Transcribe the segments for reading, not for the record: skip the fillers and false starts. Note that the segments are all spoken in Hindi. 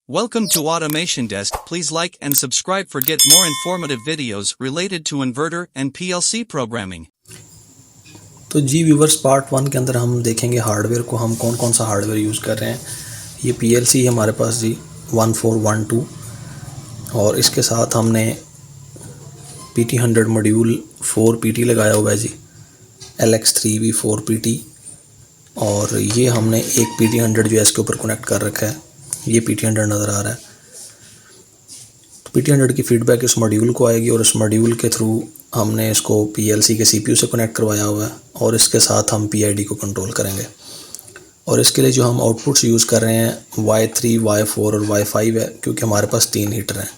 Welcome to Automation Desk. Please like and subscribe for get more informative videos related to inverter and PLC programming. तो जी व्यूवर्स, पार्ट 1 के अंदर हम देखेंगे हार्डवेयर को, हम कौन कौन सा हार्डवेयर यूज़ कर रहे हैं। ये PLC है हमारे पास जी 1412, और इसके साथ हमने PT100 मॉड्यूल 4 PT लगाया हुआ है जी, LX3V 4 PT, और ये हमने एक PT100 जो है इसके ऊपर कनेक्ट कर रखा है। ये PT100 नज़र आ रहा है। तो PT100 की फीडबैक इस मॉड्यूल को आएगी और इस मॉड्यूल के थ्रू हमने इसको PLC के CPU से कनेक्ट करवाया हुआ है, और इसके साथ हम PID को कंट्रोल करेंगे। और इसके लिए जो हम आउटपुट्स यूज़ कर रहे हैं Y3, Y4 और Y5 है, क्योंकि हमारे पास 3 हीटर हैं।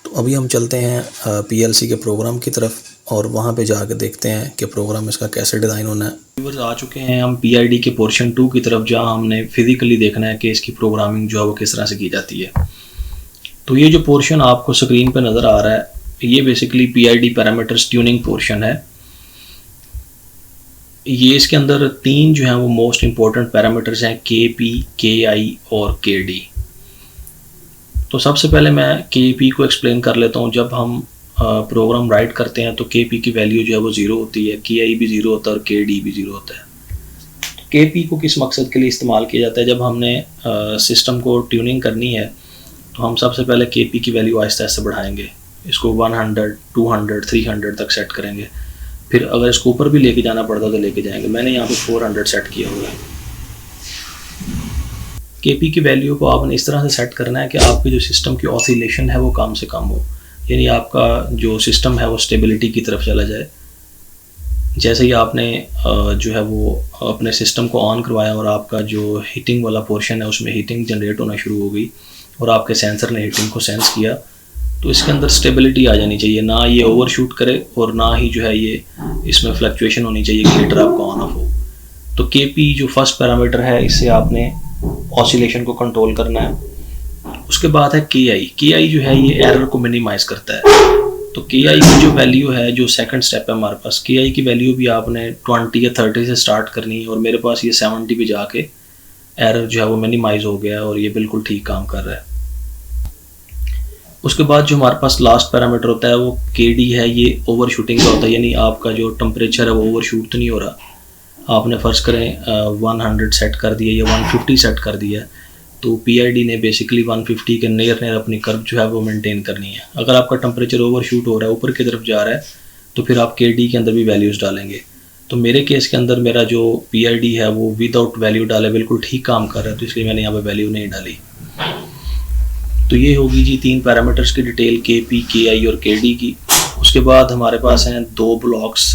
तो अभी हम चलते हैं PLC के प्रोग्राम की तरफ और वहाँ पे जाके देखते हैं कि प्रोग्राम इसका कैसे डिज़ाइन होना है। व्यूअर्स, आ चुके हैं हम PID के पोर्शन 2 की तरफ, जहाँ हमने फिज़िकली देखना है कि इसकी प्रोग्रामिंग जो है वो किस तरह से की जाती है। तो ये जो पोर्शन आपको स्क्रीन पे नज़र आ रहा है, ये basically PID parameters tuning portion है। ये इसके अंदर 3 जो हैं वो मोस्ट इम्पोर्टेंट पैरामीटर्स हैं, KP, KI और KD। तो सबसे पहले मैं KP को एक्सप्लेन कर लेता हूँ। जब हम प्रोग्राम राइट करते हैं तो KP की वैल्यू जो है वो 0 होती है, KI भी 0 होता है और KD भी 0 होता है। तो KP को किस मकसद के लिए इस्तेमाल किया जाता है? जब हमने सिस्टम को ट्यूनिंग करनी है तो हम सबसे पहले KP की वैल्यू आहिस्ता आहिस्ता बढ़ाएंगे, इसको 100, 200, 300 तक सेट करेंगे। फिर अगर इसको ऊपर भी लेके जाना पड़ता तो लेके जाएंगे। मैंने यहाँ पे 400 सेट किया हुआ है। KP की वैल्यू को आपने इस तरह से सेट करना है कि आपकी जो सिस्टम की ऑसिलेशन है वो कम से कम हो, यानी आपका जो सिस्टम है वो स्टेबिलिटी की तरफ चला जाए। जैसे ही आपने जो है वो अपने सिस्टम को ऑन करवाया और आपका जो हीटिंग वाला पोर्शन है उसमें हीटिंग जनरेट होना शुरू हो गई और आपके सेंसर ने हीटिंग को सेंस किया, तो इसके अंदर स्टेबिलिटी आ जानी चाहिए, ना ये ओवरशूट करे और ना ही जो है ये इसमें फ्लक्चुएशन होनी चाहिए कि हीटर आपका ऑन ऑफ हो। तो KP जो फर्स्ट पैरामीटर है, इससे आपने ऑसिलेशन को कंट्रोल करना है। उसके बाद है KI जो है ये एरर को मिनिमाइज करता है। तो KI की जो वैल्यू है, जो सेकंड स्टेप है हमारे पास, KI की वैल्यू भी आपने 20 या 30 से स्टार्ट करनी है, और मेरे पास ये 70 पे जाके एरर जो है वो मिनिमाइज हो गया और ये बिल्कुल ठीक काम कर रहा है। उसके बाद जो हमारे पास लास्ट पैरामीटर होता है वो KD है। ये ओवर शूटिंग का होता है, यानी आपका जो टेम्परेचर है वो ओवर शूट तो नहीं हो रहा। आपने फर्ज करें 100 सेट कर दिया या 150 सेट कर दिया, तो PID ने बेसिकली 150 के नियर अपनी कर्व जो है वो मेंटेन करनी है। अगर आपका टेम्परेचर ओवर शूट हो रहा है, ऊपर की तरफ जा रहा है, तो फिर आप KD के अंदर भी वैल्यूज़ डालेंगे। तो मेरे केस के अंदर मेरा जो PID है वो विदाउट वैल्यू डाले बिल्कुल ठीक काम कर रहा है, तो इसलिए मैंने यहाँ पे वैल्यू नहीं डाली। तो ये होगी जी 3 पैरामीटर्स की डिटेल, KP, KI और KD की। उसके बाद हमारे पास हैं 2 ब्लॉक्स,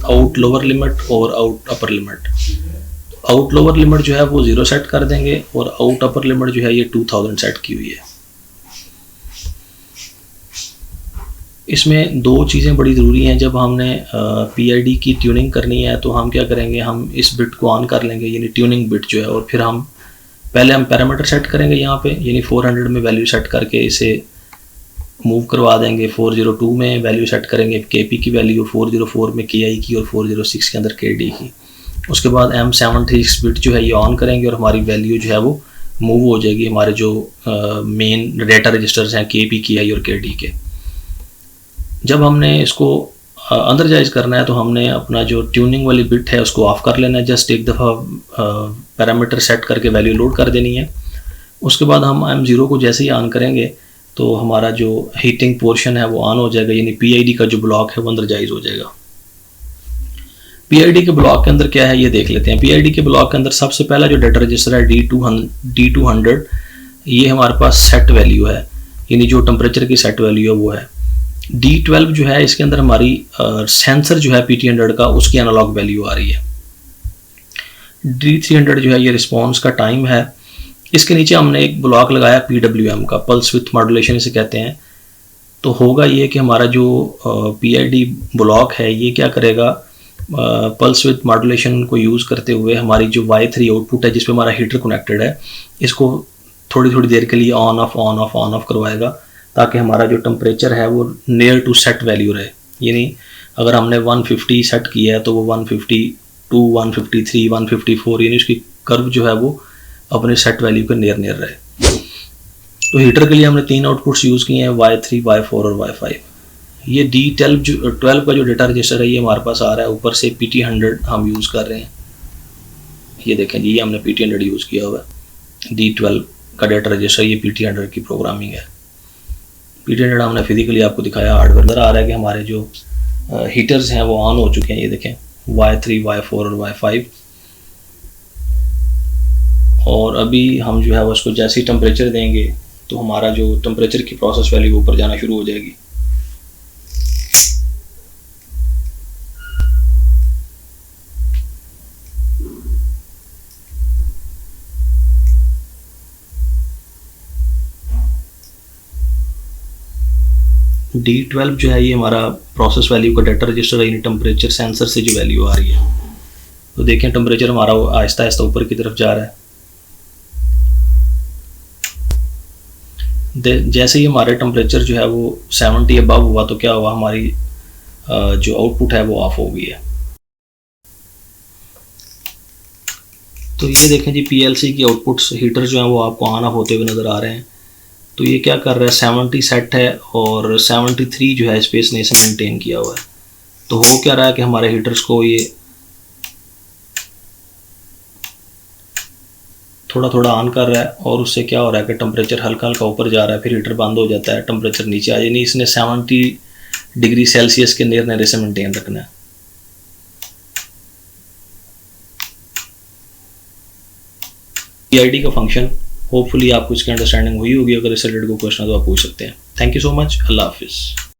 आउट लोअर लिमिट और out upper limit. Out lower limit जो है वो 0 सेट कर देंगे और आउट अपर लिमिट जो है ये 2000 सेट की हुई है। इसमें 2 चीज़ें बड़ी ज़रूरी हैं। जब हमने PID की ट्यूनिंग करनी है तो हम क्या करेंगे, हम इस बिट को ऑन कर लेंगे, यानी ट्यूनिंग बिट जो है, और फिर हम पैरामीटर सेट करेंगे यहाँ पे, यानी 400 में वैल्यू सेट करके इसे मूव करवा देंगे। 402 में वैल्यू सेट करेंगे KP की वैल्यू, 404 में KI की और 406 के अंदर KD की। उसके बाद M736 बिट जो है ये ऑन करेंगे और हमारी वैल्यू जो है वो मूव हो जाएगी हमारे जो मेन डेटा रजिस्टर्स हैं KP, KI और KD के। जब हमने इसको अंदर जायज़ करना है तो हमने अपना जो ट्यूनिंग वाली बिट है उसको ऑफ कर लेना है। जस्ट एक दफ़ा पैरामीटर सेट करके वैल्यू लोड कर देनी है। उसके बाद हम M0 को जैसे ही ऑन करेंगे तो हमारा जो हीटिंग पोर्शन है वो ऑन हो जाएगा, यानी PID का जो ब्लॉक है वो अंदर जायज़ हो जाएगा। PID के ब्लॉक के अंदर क्या है ये देख लेते हैं। PID के ब्लॉक के अंदर सबसे पहला जो डेटा रजिस्टर है D200, ये हमारे पास सेट वैल्यू है, यानी जो टेम्परेचर की सेट वैल्यू है वो है। D12 जो है इसके अंदर हमारी सेंसर जो है PT100 का, उसकी एनालॉग वैल्यू आ रही है। D300 जो है ये रिस्पॉन्स का टाइम है। इसके नीचे हमने एक ब्लॉक लगाया PWM का, पल्स विथ मॉड्यूलेशन इसे कहते हैं। तो होगा ये कि हमारा जो PID ब्लॉक है ये क्या करेगा, पल्स विथ मॉड्यूलेशन को यूज़ करते हुए हमारी जो Y3 आउटपुट है जिस पे हमारा हीटर कनेक्टेड है, इसको थोड़ी थोड़ी देर के लिए ऑन ऑफ करवाएगा, ताकि हमारा जो टेम्परेचर है वो नियर टू सेट वैल्यू रहे। यानी अगर हमने 150 सेट किया है तो वो 152, 153, 154, यानी उसकी कर्व जो है वो अपने सेट वैल्यू के नियर रहे। तो हीटर के लिए हमने 3 आउटपुट्स यूज़ किए हैं, Y3, Y4 और Y5। ये D12 का जो डेटा रजिस्टर है ये हमारे पास आ रहा है, ऊपर से PT100 हम यूज़ कर रहे हैं। ये देखें जी, ये हमने PT100 यूज़ किया हुआ है। D12 का डेटा रजिस्टर, ये PT100 की प्रोग्रामिंग है। PT100 हमने फिजिकली आपको दिखाया, हार्डवेयर नज़र आ रहा है कि हमारे जो हीटर्स हैं वो ऑन हो चुके हैं। ये देखें Y3, Y4 और Y5। और अभी हम जो है वो उसको जैसे ही टेम्परेचर देंगे तो हमारा जो टेम्परेचर की प्रोसेस वैल्यू ऊपर जाना शुरू हो जाएगी। D12 जो है ये हमारा प्रोसेस वैल्यू का डाटा रजिस्टर है, यानी टेम्परेचर सेंसर से जो वैल्यू आ रही है। तो देखें टेम्परेचर हमारा आहिस्ता आहिस्ता ऊपर की तरफ जा रहा है। जैसे ही हमारे टेम्परेचर जो है वो 70 अबव हुआ तो क्या हुआ, हमारी जो आउटपुट है वो ऑफ हो गई है। तो ये देखें जी, PLC की आउटपुट्स हीटर जो है वो आपको ऑन ऑफ होते हुए नज़र आ रहे हैं। तो ये क्या कर रहा है, 70 सेट है और 73 जो है स्पेस ने इसे मेंटेन किया हुआ है। तो हो क्या रहा है कि हमारे हीटर्स को ये थोड़ा थोड़ा ऑन कर रहा है और उससे क्या हो रहा है कि टेम्परेचर हल्का हल्का ऊपर जा रहा है, फिर हीटर बंद हो जाता है, टेम्परेचर नीचे आ जाए। नहीं, इसने 70 डिग्री सेल्सियस के नियर नरे से मेंटेन रखना है। PID का फंक्शन होपफुली आपको इसकी अंडरस्टैंडिंग हुई होगी। अगर इससे रिलेटेड कोई क्वेश्चन है तो आप पूछ सकते हैं। Thank you so much. अल्लाह हाफिज़।